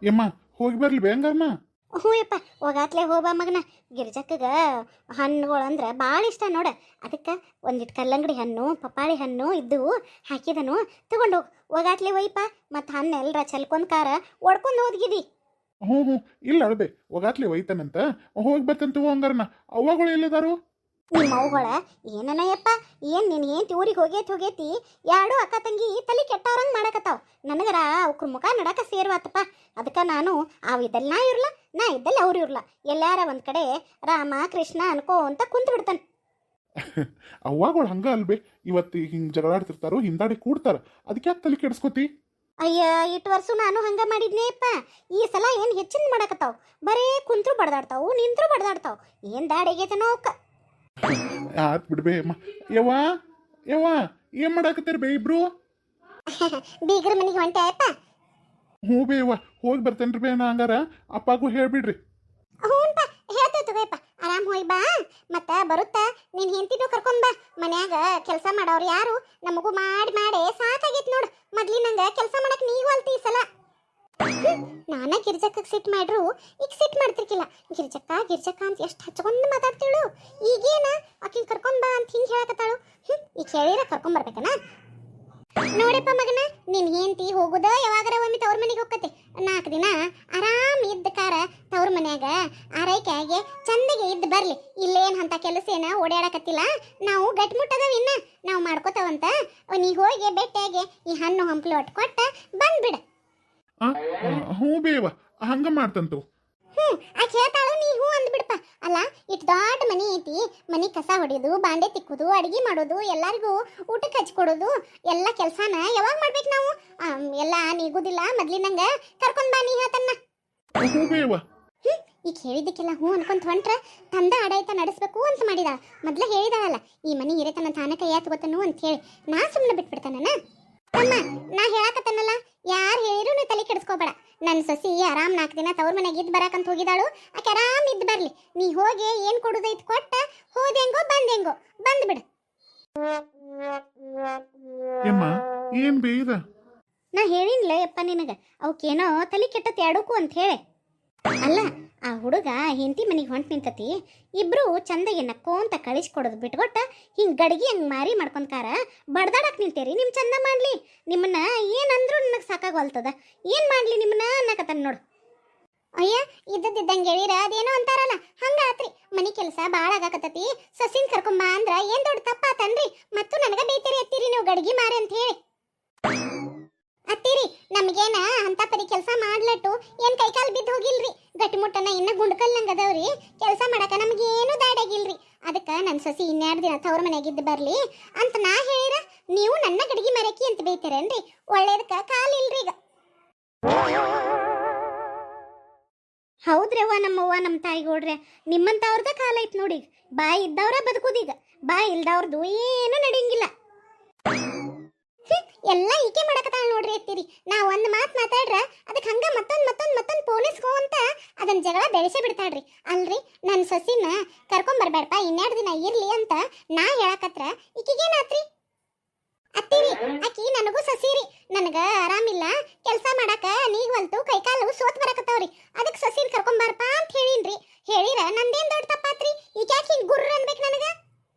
ಯಮ್ಮ ಹೋಗಿ ಬರ್ಲಿ ಬೇಂಗಮ್ಮ. ಹ್ಞೂ ಯಪ್ಪ, ಹೋಗಾತ್ಲೆ ಹೋಬಾ ಮಗನ. ಗಿರ್ಜಕ್ಕಗ ಹಣ್ಣುಗಳು ಅಂದ್ರೆ ಭಾಳ ಇಷ್ಟ ನೋಡ. ಅದಕ್ಕೆ ಒಂದಿಟ್ಟು ಕಲ್ಲಂಗಡಿ ಹಣ್ಣು ಪಪ್ಪಾಳಿ ಹಣ್ಣು ಇದ್ದವು ಹಾಕಿದನು. ತಗೊಂಡು ಹೋಗಾತ್ಲೆ ಒಯ್ಯಪ್ಪ. ಮತ್ತು ಹಣ್ಣು ಎಲ್ಲರ ಚಲ್ಕೊಂಡ್ ಕಾರ ಒಡ್ಕೊಂಡು ಹೋದ್ಗಿದಿ. ಹ್ಞೂ ಹ್ಞೂ ಇಲ್ಲ ಅಳ್ಬೆ ಒಗಾತ್ಲಿ ಒಯ್ತಾನಂತ. ಹೋಗಿ ಬರ್ತಂತ ಹಂಗಾರನ. ಅವ್ವಗಳು ಎಲ್ಲಿದಾರು? ನಿಮ್ಮ ಅವುಗಳ ಏನನಯ್ಯಪ್ಪ, ಏನು ನೀನು ಏನು ಊರಿಗೆ ಹೋಗೈತಿ ಎರಡು ಅಕ್ಕ ತಂಗಿ ತಲೆ ಕೆಟ್ಟವ್ರಂಗೆ ಮಾಡಕತ್ತಾವ. ನನಗರ ಅವ್ರ ಮುಖ ನಡಕ ಸೇರ್ವಾತಪ್ಪ. ಅದಕ್ಕೆ ನಾನು ಅವು ಇದ್ದಲ್ಲಿ ನಾ ಇರಲ್ಲ, ನಾ ಇದ್ದಲ್ಲಿ ಅವ್ರು ಇರಲ್ಲ. ಎಲ್ಲಾರ ಒಂದು ಕಡೆ ರಾಮ ಕೃಷ್ಣ ಅನ್ಕೋ ಅಂತ ಕುಂತು ಬಿಡ್ತಾನೆ. ಅವ್ವಗಳು ಹಂಗ ಅಲ್ಬೆ, ಇವತ್ತು ಹಿಂಗೆ ಜಗಳಾಡ್ತಿರ್ತಾರೋ ಹಿಂದಾಡಿ ಕೂಡ್ತಾರ. ಅದಕ್ಕೆ ಯಾಕೆ ತಲೆ ಕೆಡಿಸ್ಕೋತಿ? ಅಯ್ಯ, ಇಟ್ಟು ವರ್ಷ ನಾನು ಹಂಗೆ ಮಾಡಿದ್ನೇಪ್ಪ. ಈ ಸಲ ಏನು ಹೆಚ್ಚಿನ ಮಾಡಕತ್ತಾವ. ಬರೇ ಕುಂತ್ರು ಬಡ್ದಾಡ್ತಾವು, ನಿಂತ್ರು ಬಡ್ದಾಡ್ತಾವು. ಏನು ದಾಡಿಗೈತನೋ ಅವಕ್ಕ. ಆತ್ ಬಿಡ್ಬೇ ಅಮ್ಮ. ಯವ್ವ ಯವ್ವ ಏನ್ ಮಾಡಾಕತ್ತೀರಿ ಬೇ ಇಬ್ರು? ಬೀಗ್ರ ಮನೆಗೆ ಹೊಂಟೆ ಅಪ್ಪ. ಹ್ಞೂ ಬೇ ಯವ್ವ ಹೋಗಿ ಬರ್ತೇನ್ರಿ ಬೇ. ನಾ ಹಂಗಾರ ಅಪ್ಪಾಗೂ ಹೇಳ್ಬಿಡ್ರಿ. ಹ್ಞೂನ್ಪ, ಹೇಳ್ತೇವೆ ತಗೋಯಪ್ಪ. ಆರಾಮ್ ಹೋಯ್ ಬಾ. ಮತ್ತೆ ಬರುತ್ತಾ ನೀನು ಹೆಂಡತಿನೂ ಕರ್ಕೊಂಡ್ ಬಾ. ಮನ್ಯಾಗ ಕೆಲಸ ಮಾಡೋರು ಯಾರು? ನಮಗೂ ಮಾಡಿ ಮಾಡಿ ಸಾಕಾಗೈತೆ ನೋಡು. ಮೊದ್ಲಿನಂಗ ಕೆಲಸ ಮಾಡಕ್ ನೀವು ಅಲ್ತಿ ಈ ಸಲ. ನಾನ ಗಿರ್ಜಕ್ಕಗೆ ಸಿಟ್ ಮಾಡ್ರು ಈಗ ಸಿಟ್ ಮಾಡ್ತಿರ್ಕಿಲ್ಲ. ಗಿರ್ಜಕ್ಕ ಗಿರ್ಜಕ್ಕ ಅಂತ ಎಷ್ಟು ಹಚ್ಕೊಂಡು ಮಾತಾಡ್ತಿಳು. ಈಗೇನ ಆಕಿನ ಕರ್ಕೊಂಡ್ ಬಾ ಅಂತ ಹಿಂಗೆ ಹೇಳಕತ್ತಾಳು. ಈಗ ಹೇಳಿರ ಕರ್ಕೊಂಬರ್ಬೇಕನ? ನೋಡಪ್ಪ ಮಗನ, ನಿನ್ ಹೆಂಡತಿ ಹೋಗುದ ಯಾವಾಗರ ಒಮ್ಮೆ ತವ್ರ ಮನೆಗೆ ಹೋಗತ್ತೆ. 4 ದಿನ ಆರಾಮ್ ಇದ್ದ ಕಾರ ತವ್ರ ಮನ್ಯಾಗ ಆರೈಕೆಯಾಗೆ ಚಂದಗೆ ಇದ್ದು ಬರ್ಲಿ. ಇಲ್ಲೇನ್ ಅಂತ ಕೆಲಸ ಏನ ಓಡಾಡಕತ್ತಿಲ್ಲ. ನಾವು ಗಟ್ಮುಟ್ಟದವ ಇನ್ನ ನಾವು ಮಾಡ್ಕೋತಾವಂತ. ನೀ ಹೋಗಿ ಬೆಟ್ಟಾಗೆ ಈ ಹಣ್ಣು ಹಂಪ್ಲು ಒಟ್ಟು ಕೊಟ್ಟ ಬಂದ್ಬಿಡ. ಹ್ಞೂ ಬೇವ ಹಂಗ ಮಾಡ್ತಂತು. ಆಕೆ ಹೇಳ್ತಾಳು, ನೀ ಹೂ ಅಂದ್ಬಿಡಪ್ಪ. ಅಲ್ಲ, ಇಟ್ಟು ದೊಡ್ಡ ಮನೆ ಐತಿ. ಮನೆ ಕಸ ಹೊಡಿಯೋದು, ಬಾಂಡೆ ತಿಕ್ಕೋದು, ಅಡಿಗೆ ಮಾಡೋದು, ಎಲ್ಲರಿಗೂ ಊಟಕ್ಕೆ ಹಚ್ಕೊಡೋದು ಎಲ್ಲ ಕೆಲಸನ ಯಾವಾಗ ಮಾಡ್ಬೇಕು ನಾವು? ಎಲ್ಲ ನೀಗುದಿಲ್ಲ. ಮೊದ್ಲಿನಂಗ ಕರ್ಕೊಂಡ್ ಬಾ ನೀ ಹೇಳ್ತನ್ನ. ಹ್ಞೂ ಬೇವ. ಈಗ ಹೇಳಿದ್ದಕ್ಕೆಲ್ಲ ಹೂ ಅನ್ಕೊಂತ ಹೊಂಟ್ರ ತಂದ ಆಡಾಯ್ತ ನಡೆಸ್ಬೇಕು ಅಂತ ಮಾಡಿದ. ಮೊದ್ಲ ಹೇಳಿದಾಳಲ್ಲ, ಈ ಮನೆ ಹಿರೇತನ ತಾನ ಕೈ ಗೊತ್ತನು ಅಂತ ಹೇಳಿ. ನಾ ಸುಮ್ಮನೆ ಬಿಟ್ಬಿಡ್ತಾನ. ಅಮ್ಮ, ನಾ ಹೇಳಕತ್ತನಲ್ಲ, ಯಾರು ಹೇಳಿದ್ರು ನೀ ತಲೆ ಕೆಡಿಸ್ಕೋಬೇಡ. ನನ್ನ ಸೊಸಿ ಆರಾಮ್ 4 ದಿನ ತವ್ರ ಮನೆಗೆ ಇದ್ದು ಬರಾಕಂತ ಹೋಗಿದಾಳು. ಆಕೆ ಆರಾಮ್ ಇದ್ದು ಬರ್ಲಿ. ನೀ ಹೋಗಿ ಏನು ಕೊಡುದೈತ್ ಕೊಟ್ಟ ಹೋದೆಂಗೋ ಬಂದೆಂಗೋ ಬಂದ್ಬಿಡು. ಯಮ್ಮ ಏನ್ ಬೇಯ್ದ? ನಾ ಹೇಳಿನ್ಲ ಯಪ್ಪ ನಿನಗ, ಅವಕ್ಕೇನೋ ತಲೆ ಕೆಟ್ಟತಿ ಆಡೋಕು ಅಂತ ಹೇಳಿ. ಅಲ್ಲ, ಆ ಹುಡುಗ ಹೆಂಡತಿ ಮನೆಗೆ ಹೊಂಟು ನಿಂತತಿ. ಇಬ್ರು ಚಂದಗೆ ನಕ್ಕೋಂತ ಕಳಿಸ್ಕೊಡೋದು ಬಿಟ್ಕೊಟ್ಟ ಹಿಂಗೆ ಗಡಿಗೆ ಹಂಗೆ ಮಾರಿ ಮಾಡ್ಕೊಂತಾರ ಬಡ್ದಾಡಕ್ ನಿಂತೇರಿ. ನಿಮ್ಮ ಚಂದ ಮಾಡ್ಲಿ. ನಿಮ್ಮನ್ನ ಏನಂದ್ರು ನನಗೆ ಸಾಕಾಗೋಲ್ತದ. ಏನು ಮಾಡ್ಲಿ ನಿಮ್ಮನ್ನ ಅನ್ನಕತ್ತನ್ ನೋಡು. ಅಯ್ಯ, ಇದ್ದಂಗೆ ಹೇಳಿರ ಅದೇನೋ ಅಂತಾರಲ್ಲ ಹಂಗ ಆತ್ರಿ. ಮನೆ ಕೆಲಸ ಭಾಳ ಆಗಾಕತ್ತತಿ. ಸಸಿನ್ ಕರ್ಕೊಂಬ ಅಂದ್ರ ಏನ್ ದೊಡ್ಡ ತಪ್ಪಾತನ್ರಿ. ಮತ್ತು ನನಗ ಬೇಯ್ತೀರಿ ಅತ್ತೀರಿ ನೀವು ಗಡಿಗೆ ಮಾರಿ ಅಂತ ಹೇಳಿ. ಅತ್ತೀರಿ, ನಮಗೇನ ಅಂತ ಪರಿ ಕೆಲಸ ಮಾಡ್ಲಟ್ಟು ಏನ್ ಕೈಕಾಲು ಬಿದ್ದು ಹೋಗಿಲ್ರಿ. ಗಟ್ಟಿಮುಟ್ಟನ ಇನ್ನ ಗುಂಡ್ಕಲ್ನಂಗ ಅದಾವ್ರಿ. ಕೆಲಸ ಮಾಡಕ ನಮಗೇನು ದಾಡಾಗಿಲ್ರಿ. ಅದಕ್ಕೆ ನನ್ನ ಸೊಸಿ 2 ದಿನ ತವ್ರ ಮನೆಯಾಗಿದ್ದು ಬರ್ಲಿ ಅಂತ ನಾ ಹೇಳಿರ ನೀವು ನನ್ನ ಗಡಿಗೆ ಮರಕಿ ಅಂತ ಬೈತೀರೇನ್ರಿ? ಒಳ್ಳೇದಕ್ಕ ಕಾಲಿಲ್ರಿ ಈಗ. ಹೌದ್ರವ್ವ, ನಮ್ಮವ್ವ ನಮ್ಮ ತಾಯಿಗೋಡ್ರೆ ನಿಮ್ಮಂತವ್ರದ ಕಾಲ ಐತ್ ನೋಡಿ. ಬಾಯಿ ಇದ್ದವ್ರ ಬದುಕುದೀಗ, ಬಾಯಿ ಇಲ್ದವ್ರದ್ದು ಏನು ನಡೆಯಂಗಿಲ್ಲ. ಎಲ್ಲ ಈಕೆ ಮಾಡಕತ್ತಾಳ ನೋಡ್ರಿ ಅತ್ತೀರಿ. ನಾವು ಒಂದು ಮಾತು ಮಾತಾಡ್ರ ಅದಕ್ಕೆ ಹಂಗ ಮತ್ತೊಂದು ಪೋಲಿಸ್ಕೋ ಅಂತ ಅದನ್ನ ಜಗಳ ಬೆಳೆಸೇ ಬಿಡ್ತಾಳ್ರಿ. ಅಲ್ರಿ, ನನ್ನ ಸೊಸಿನ ಕರ್ಕೊಂಬರ್ಬೇಡಪ್ಪ 2 ದಿನ ಇರ್ಲಿ ಅಂತ ನಾ ಹೇಳಕತ್ರ ಈಕಿಗೇನಾತ್ರಿ? ಅತ್ತೀರಿ, ಆಕಿ ನನಗೂ ಸೊಸಿರಿ. ನನಗ ಆರಾಮಿಲ್ಲ, ಕೆಲಸ ಮಾಡಾಕ ನೀಗ್ವಲ್ತು, ಕೈಕಾಲು ಸೋತ್ ಬರಕತ್ತಾವ್ರಿ. ಅದಕ್ಕೆ ಸೊಸಿನ ಕರ್ಕೊಂಬಾರಪ್ಪ ಅಂತ ಹೇಳಿನ್ರಿ. ಹೇಳಿರ ನಂದೇನ್ ದೊಡ್ಡ ತಪ್ಪಾತ್ರಿ? ಈಗ ಯಾಕೆ ಹಿಂಗೆ ಗುರ್ರ ಅನ್ಬೇಕು ನನಗ?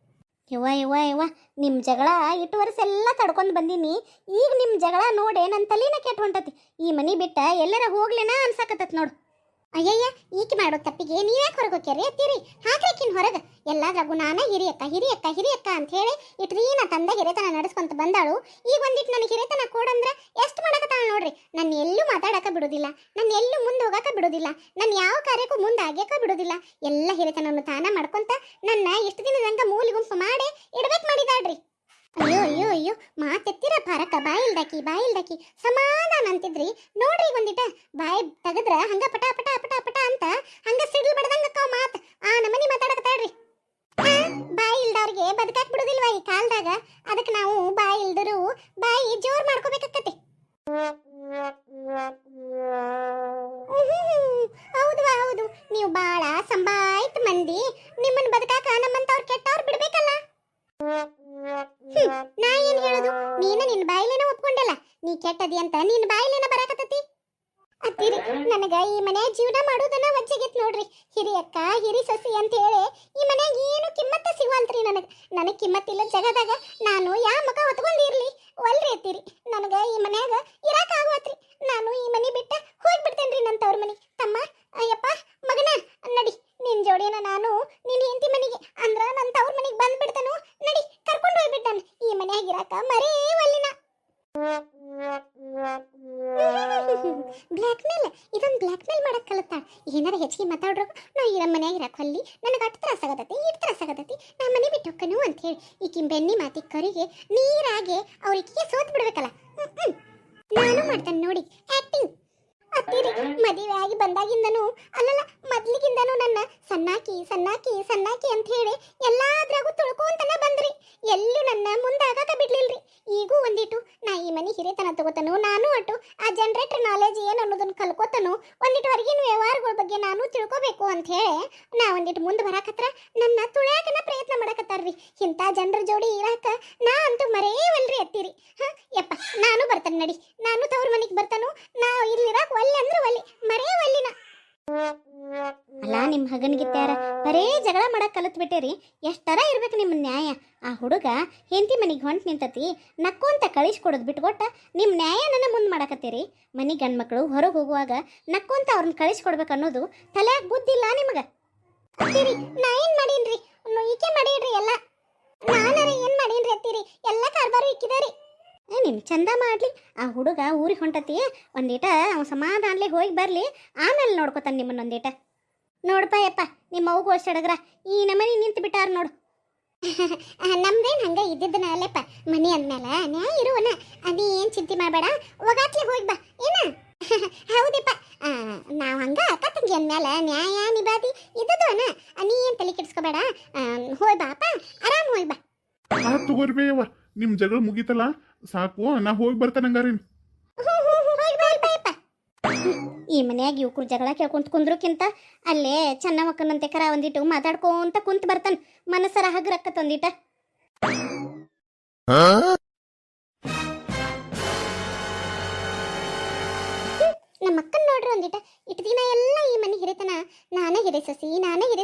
ಯವ್ವ ನಿಮ್ಮ ಜಗಳ ಇಟ್ಟು ವರ್ಷ ಎಲ್ಲ ತಡ್ಕೊಂಡು ಬಂದೀನಿ. ಈಗ ನಿಮ್ಮ ಜಗಳ ನೋಡೆ ನನ್ನ ತಲೆನ ಕೆಟ್ಟ ಹೊಂಟತಿ. ಈ ಮನೆ ಬಿಟ್ಟ ಎಲ್ಲರ ಹೋಗ್ಲೇನಾ ಅನ್ಸಕತ್ತತ್ ನೋಡು. ಅಯ್ಯಯ್ಯ, ಈಕೆ ಮಾಡೋ ತಪ್ಪಿಗೆ ನೀವ್ಯಾಕೆ ಹೊರಗೆ ಹೋಗ್ಯಾರಿ ಅತ್ತೀರಿ? ಹಾಕ್ಲಿಕ್ಕಿನ್ ಹೊರಗೆ ಎಲ್ಲಾದ್ರಾಗೂ ನಾನ ಹಿರಿಯಕ್ಕ ಅಂತ ಹೇಳಿ ಇಟ್ರೀನ ತಂದ ಹಿರೇತನ ನಡೆಸ್ಕೊಂತ ಬಂದಾಳು. ಈಗ ಒಂದಿಟ್ಟು ನನಗೆ ಹಿರೇತನ ಕೊಡಂದ್ರ ಎಷ್ಟು ಮಾಡಕತ್ತಾಳ ನೋಡ್ರಿ. ನನ್ನ ಎಲ್ಲೂ ಮಾತಾಡಕ ಬಿಡೋದಿಲ್ಲ, ನನ್ನ ಎಲ್ಲೂ ಮುಂದೆ ಹೋಗಾಕ ಬಿಡೋದಿಲ್ಲ, ನನ್ನ ಯಾವ ಕಾರ್ಯಕ್ಕೂ ಮುಂದೆ ಆಗ್ಯಾಕ ಬಿಡೋದಿಲ್ಲ. ಎಲ್ಲ ಹಿರೇತನನ್ನು ತಾನ ಮಾಡ್ಕೊಂತ ನನ್ನ ಇಷ್ಟು ದಿನದಂಗ ಮೂಲಿ ಗುಂಪು ಮಾಡಿ ಇಡ್ಬೇಕು ಮಾಡಿದಾಳ್ರಿ. ಅಯ್ಯೋ ಮಾತೆತ್ತಿರ ಪಾರಕ್ಕ ಬಾಯಿಲ್ದಾಕಿ ಸಮಾಧಾನ ಅಂತಿದ್ರಿ ನೋಡ್ರಿ. ಒಂದಿಟ ಬಾಯಿ ತೆಗದ್ರ ಹಂಗ ಪಟ ಅಂತ ಹಂಗ ಸಿಡ್ಲ್ ಬಡ್ದಂಗ ಮಾತ್ ಆ ನಮನಿ ಮಾತಾಡಕತ್ತಾಳ್ರಿ. ಬಾಯಿ ಇಲ್ದವ್ರಿಗೆ ಬದುಕಾಕ್ ಬಿಡುದಿಲ್ವಾ ಈ ಕಾಲದಾಗ? ಅದಕ್ಕೆ ನಾವು ಬಾಯಿ ಇಲ್ದರು ಬಾಯಿ ಜೋರ್ ಮಾಡ್ಕೋಬೇಕಾಕತಿ. ಹೌದು, ನೀವು ಬಾಳ ಸಂಬಾಯ್ತ ಮಂದಿ. ನಿಮ್ಮನ್ನ ಬದುಕಾಕ ನಮ್ಮಂತವ್ರು ಕೆಟ್ಟವ್ರು ಬಿಡ್ಬೇಕಲ್ಲ. ನಾ ಏನ್ ಹೇಳುದು? ನೀನ ನಿನ್ನ ಬಾಯಿಲೇನ ಒಪ್ಕೊಂಡಲ್ಲ ನೀ ಕೆಟ್ಟದಿ ಅಂತ ನಿನ್ನ ಬಾಯಿಲೇನ ಬರಾಕತ್ತತಿ. ಅತ್ತೀರಿ, ನನಗ ಈ ಮನ್ಯಾಗ ಜೀವನ ಮಾಡೋದನ್ನ ವಜ್ಜಾಗೈತ್ ನೋಡ್ರಿ. ಹಿರಿಯಕ್ಕ ಹಿರಿ ಸಸಿ ಅಂತ ಹೇಳಿ ಈ ಮನ್ಯಾಗ ಏನು ಕಿಮ್ಮತ್ತ ಸಿಗವಲ್ತ್ರಿ. ನನಗ್ ಕಿಮ್ಮತ್ತಿಲ್ಲ ಜಗದಾಗ ನಾನು ಯಾ ಮಗ ಹೊತ್ಕೊಂಡಿರ್ಲಿ ಒಲ್ರಿ ಎತ್ತೀರಿ. ನನಗ ಈ ಮನ್ಯಾಗ ಇರಾಕ ಆಗವತ್ರಿ. ನಾನು ಈ ಮನಿ ಬಿಟ್ಟ ಹೋಗ್ಬಿಡ್ತೇನ್ರಿ ನನ್ನ ತವ್ರ ಮನಿ. ತಮ್ಮ ಅಯ್ಯಪ್ಪ ಮಗನ ನಡಿ, ನಿನ್ ಜೋಡಿನ ನಾನು ನಿನ್ ಹೆಂಡತಿ ಮನಿಗೆ ಅಂದ್ರ ನನ್ನ ತವ್ರ ಮನಿಗೆ ಬಂದ್ಬಿಡ್ತಾನು. ನಡಿ ಕರ್ಕೊಂಡು ಹೋಗ್ಬಿಟ್ಟಾನ. ಈ ಮನ್ಯಾಗ ಇರಾಕ ಮರೇ ಒಲ್ಲಿನ. ಬ್ಲ್ಯಾಕ್ ಮೇಲ್ ಇದೊಂದು ಬ್ಲ್ಯಾಕ್ ಮೇಲ್ ಮಾಡಕ್ ಕಲಿತಾಳ. ಏನಾರ ಹೆಚ್ಚಿಗೆ ಮಾತಾಡ್ರು ನಾ ಈ ಮನ್ಯಾಗ ಇರಾಕ ಅಲ್ಲಿ ನನಗೆ ಅಟ್ ತ್ರಾಸ ಆಗತೈತಿ ಇಟ್ ತ್ರಾಸ ಆಗತೈತಿ ನಾ ಮನೆ ಬಿಟ್ಟು ಹೋಕ್ಕನು ಅಂತ ಹೇಳಿ ಈಕಿನ ಬೆನ್ನಿ ಮಾತಿ ಕರಿಗೆ ನೀರಾಗೆ ಅವ್ರಿಗೆ ಸೋತ್ ಬಿಡ್ಬೇಕಲ್ಲ. ನಾನು ಮಾಡ್ತಾನೆ ನೋಡಿ ಆಕ್ಟಿಂಗ್. ಅತ್ತಿರಿ ಮದುವೆ ಆಗಿ ಬಂದಾಗಿಂದನೂ ಅಲ್ಲಲ್ಲ ಮೊದ್ಲಿಗಿಂದನೂ ನನ್ನ ಸಣ್ಣಾಕಿ ಸಣ್ಣಾಕಿ ಸಣ್ಣಾಕಿ ಅಂತ ಹೇಳಿ ಎಲ್ಲಾದ್ರಾಗೂ ತುಳ್ಕೊಂತನ ಬಂದ್ರಿ. ಎಲ್ಲೂ ನನ್ನ ಮುಂದಾಗಾಕ ಬಿಡ್ಲಿಲ್ರಿ. ಈಗೂ ಒಂದಿಟ್ಟು ನಾ ಈ ಮನೆ ಹಿರಿತನ ತಗೋತಾನು, ನಾನು ಅಟ್ಟು ಆ ಜನರೇಟರ್ ನಾಲೆಜ್ ಏನು ಅನ್ನೋದನ್ನ ಕಲ್ಕೋತಾನು, ಒಂದಿಟ್ಟು ಹೊರಗಿನ ವ್ಯವಹಾರಗಳ ಬಗ್ಗೆ ನಾನು ತಿಳ್ಕೋಬೇಕು ಅಂತ ಹೇಳಿ ನಾ ಒಂದಿಟ್ಟು ಮುಂದೆ ಬರಾಕತ್ರ ನನ್ನ ತುಳ್ಯಾಕನ ಪ್ರಯತ್ನ ಮಾಡಕತ್ತಾರ್ರಿ. ಇಂಥ ಜನರ ಜೋಡಿ ಇರಾಕ ನಾ ಅಂತೂ ಮರೇವಲ್ರಿ ಅತ್ತಿರಿ. ಯಪ್ಪ ನಾನು ಬರ್ತಾನೆ ನಡಿ, ನಾನು ತವ್ರ ಮನೆಗೆ ಬರ್ತಾನು. ನಾ ಇಲ್ಲಿರಾಕ ಒಲ್ಲೆ ಅಂದ್ರೆ ಒಲ್ಲೆ ಮರೇವಲ್ಲಿನ. ಅಲ್ಲ ನಿಮ್ಮ ಹಗನ್ಗಿತ್ತಾರ ಬರೇ ಜಗಳ ಮಾಡಕ್ ಕಲಿತ್ ಬಿಟ್ಟೇರಿ. ಎಷ್ಟರ ಇರ್ಬೇಕು ನಿಮ್ಮ ನ್ಯಾಯ. ಆ ಹುಡುಗ ಹೆಂಡತಿ ಮನೆಗೆ ಹೊಂಟು ನಿಂತತಿ ನಕ್ಕೊಂತ ಕಳಿಸ್ಕೊಡೋದು ಬಿಟ್ಕೊಟ್ಟ ನಿಮ್ಮ ನ್ಯಾಯ ನನ್ನ ಮುಂದೆ ಮಾಡಕತ್ತೀರಿ. ಮನೆ ಗಂಡ್ಮಕ್ಳು ಹೊರಗೆ ಹೋಗುವಾಗ ನಕ್ಕೊಂತ ಅವ್ರನ್ನ ಕಳಿಸ್ಕೊಡ್ಬೇಕು ಅನ್ನೋದು ತಲೆಯಾಗ ಬುದ್ಧಿಲ್ಲ ನಿಮಗೆ. ಅತ್ತೀರಿ ನಾ ಏನ್ ಮಾಡೀನ್ರಿ? ಈಕೆ ಮಾಡೀನ್ರಿ ಎಲ್ಲ. ನಾನಾರ ಏನ್ ಮಾಡೀನ್ರಿ ಅತ್ತೀರಿ? ಎಲ್ಲ ಕಾರ್ಬಾರು ಇಕ್ಕಿದಾರಿ. ನಿಮ್ ಚಂದ ಮಾಡ್ಲಿ. ಆ ಹುಡುಗ ಊರಿಗೆ ಹೊಂಟತಿ, ಒಂದೀಟ ಅವ ಸಮಾಧಾನ್ಲಿ ಹೋಗಿ ಬರ್ಲಿ, ಆಮೇಲೆ ನೋಡ್ಕೊತಾನೆ ನಿಮ್ಮನ್ನೊಂದೀಟ. ನೋಡಪ್ಪ ಯಪ್ಪ ನಿಮ್ಮ ಅವ್ಗ ಓಡ್ಸಾಡಗ್ರ ಈ ನಮನಿ ನಿಂತು ಬಿಟ್ಟಾರ ನೋಡು. ನಮ್ದೇನು ಹಂಗ ಇದ್ದಿದ್ದನ ಅಲ್ಲಪ್ಪ. ಮನಿ ಅಂದ್ಮೇಲೆ ನ್ಯಾಯ ಇರುವನ. ನೀ ಏನು ಚಿಂತೆ ಮಾಡಬೇಡ, ಒಗಾತ್ಲಿ ಹೋಗಿ ಬಾ ಏನ. ಹೌದಪ್ಪ, ನಾವು ಹಂಗ ಅಕ್ಕ ತಂಗಿ ಅಂದ್ಮೇಲೆ ನ್ಯಾಯ ನಿಬಾದಿ ಇದ್ದದವನ. ನೀ ಏನು ತಲೆ ಕೆಡಿಸ್ಕೋಬೇಡ, ಹೋಯ್ ಬಾಪ ಆರಾಮ್ ಹೋಯ್ ಬಾ. ತಗೋರಿ ಬೇಯವ್ವ, ನಿಮ್ ಜಗಳ ಮುಗೀತಲ್ಲ ಸಾಕು, ನಾ ಹೋಗಿ ಬರ್ತಾನಂಗಾರಿ. ಈ ಮನ್ಯಾಗ ಯುವಕರು ಜಗಳ ಕೇಳ್ಕೊಂತ ಕುಂದ್ರಕ್ಕಿಂತ ಅಲ್ಲೇ ಚೆನ್ನ ಮಕ್ಕನಂತೆ ಕರ ಒಂದಿಟ್ಟು ಮಾತಾಡ್ಕೊಂತ ಕುಂತ ಬರ್ತಾನ. ಮನಸ್ಸರ ಹಗ್ರಕ್ಕತ್ ಒಂದಿಟ. ನಮ್ಮ ಅಕ್ಕನ್ ನೋಡ್ರಿ ಒಂದಿಟ ಇಟ್ಟು ದಿನ ಎಲ್ಲ ಈ ಮನೆ ಹಿರಿತನ ನಾನೇ ಹಿರಿ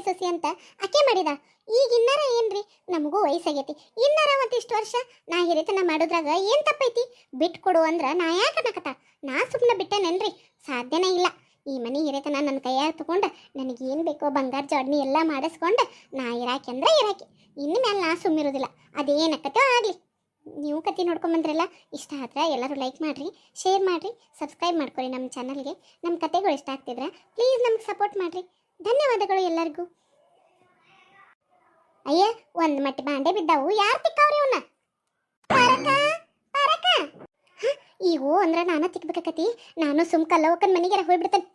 ಸಸಿ ಅಂತ ಆಕೆ ಮಾಡಿದ. ಈಗ ಇನ್ನಾರ ಏನ್ರಿ, ನಮಗೂ ವಯಸ್ಸಾಗೈತಿ, ಇನ್ನಾರ ಒಂದಿಷ್ಟು ವರ್ಷ ನಾ ಹಿರಿತನ ಮಾಡೋದ್ರಾಗ ಏನ್ ತಪ್ಪೈತಿ? ಬಿಟ್ಟು ಕೊಡು ಅಂದ್ರ ನಾ ಯಾಕೆ ಅನ್ನಕತ್ತ? ನಾ ಸುಮ್ಮನೆ ಬಿಟ್ಟೇನೇನ್ರಿ? ಸಾಧ್ಯನೇ ಇಲ್ಲ. ಈ ಮನೆ ಹಿರಿತನ ನನ್ನ ಕೈಯಾಗ ತಗೊಂಡು ನನಗೇನು ಬೇಕೋ ಬಂಗಾರ ಜೋಡ್ನಿ ಎಲ್ಲ ಮಾಡಿಸ್ಕೊಂಡು ನಾ ಇರಾಕಿ ಅಂದ್ರೆ ಇರಾಕಿ. ಇನ್ನು ಮೇಲೆ ನಾ ಸುಮ್ಮಿರೋದಿಲ್ಲ. ಅದೇನಕ್ಕತ್ತೋ ಆಗಲಿ. ನೀವು ಕತೆ ನೋಡ್ಕೊಂಬಂದ್ರಲ್ಲ, ಇಷ್ಟ ಆದ್ರೆ ಎಲ್ಲರೂ ಲೈಕ್ ಮಾಡಿರಿ, ಶೇರ್ ಮಾಡಿರಿ, ಸಬ್ಸ್ಕ್ರೈಬ್ ಮಾಡ್ಕೊರಿ ನಮ್ಮ ಚಾನಲ್ಗೆ. ನಮ್ಮ ಕತೆಗಳು ಇಷ್ಟ ಆಗ್ತಿದ್ರೆ ಪ್ಲೀಸ್ ನಮ್ಗೆ ಸಪೋರ್ಟ್ ಮಾಡಿರಿ. ಧನ್ಯವಾದಗಳು ಎಲ್ಲರಿಗೂ. ಅಯ್ಯ ಒಂದು ಮಟ್ಟಿ ಬಾಂಡೆ ಬಿದ್ದಾವು, ಯಾರು ತಿಕ್ಕವ್ರಿ ಅವನ್ನ? ಈಗ ಅಂದ್ರೆ ನಾನು ತಿಕ್ಬೇಕಾಕತಿ. ನಾನು ಸುಮ್ಕಲ್ಲ ಒಕ್ಕನ್ ಮನೆಗೆ ಹೋಗ್ಬಿಡ್ತೇನೆ.